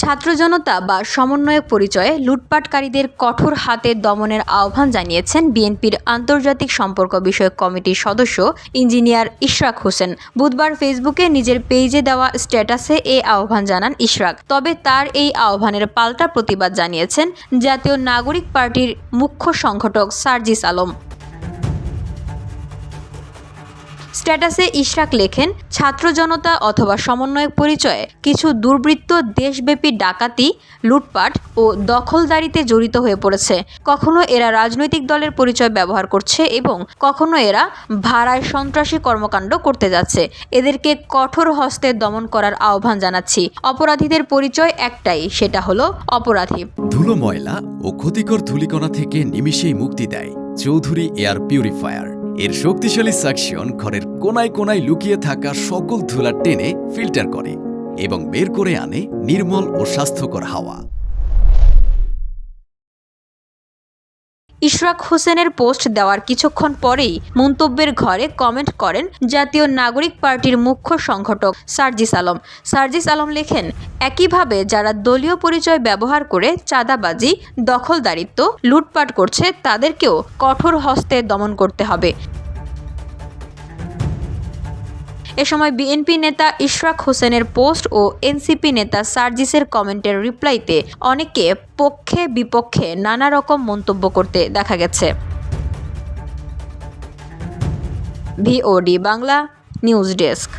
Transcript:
ছাত্র জনতা বা সমন্বয়ক পরিচয়ে লুটপাটকারীদের কঠোর হাতে দমনের আহ্বান জানিয়েছেন বিএনপির আন্তর্জাতিক সম্পর্ক বিষয়ক কমিটির সদস্য ইঞ্জিনিয়ার ইশরাক হোসেন। বুধবার ফেসবুকে নিজের পেজে দেওয়া স্ট্যাটাসে এই আহ্বান জানান ইশরাক। তবে তার এই আহ্বানের পাল্টা প্রতিবাদ জানিয়েছেন জাতীয় নাগরিক পার্টির মুখ্য সংগঠক সার্জিস আলম। স্ট্যাটাসে ইশরাক লেখেন, ছাত্র জনতা অথবা সমন্বয়ক পরিচয়ে কিছু দুর্বৃত্ত দেশব্যাপী ডাকাতি, লুটপাট ও দখলদারিতে জড়িত হয়ে পড়েছে। কখনো এরা রাজনৈতিক দলের পরিচয় ব্যবহার করছে এবং কখনো এরা ভাড়ায় সন্ত্রাসী কর্মকাণ্ড করতে যাচ্ছে। এদেরকে কঠোর হস্তে দমন করার আহ্বান জানাচ্ছি। অপরাধীদের পরিচয় একটাই, সেটা হলো অপরাধী। ধুলো, ময়লা ও ক্ষতিকর ধূলিকণা থেকে নিমিষেই মুক্তি দেয় চৌধুরী এয়ার পিউরিফায়ার। এর শক্তিশালী সাকশন ঘরের কোনায় কোনায় লুকিয়ে থাকা সকল ধুলা টেনে ফিল্টার করে এবং বের করে আনে নির্মল ও স্বাস্থ্যকর হাওয়া। ইশরাক হোসেনের পোস্ট দেওয়ার কিছুক্ষণ পরেই মন্তব্যের ঘরে কমেন্ট করেন জাতীয় নাগরিক পার্টির মুখ্য সংগঠক সার্জিস আলম। সার্জিস আলম লেখেন, একইভাবে যারা দলীয় পরিচয় ব্যবহার করে চাঁদাবাজি, দখলদারিত্ব, লুটপাট করছে তাদেরকেও কঠোর হস্তে দমন করতে হবে। এ সময় বিএনপি নেতা ইশরাক হোসেনের পোস্ট ও এনসিপি নেতা সার্জিসের কমেন্টের রিপ্লাইতে অনেকে পক্ষে বিপক্ষে নানা রকম মন্তব্য করতে দেখা গেছে। VOD Bangla news desk.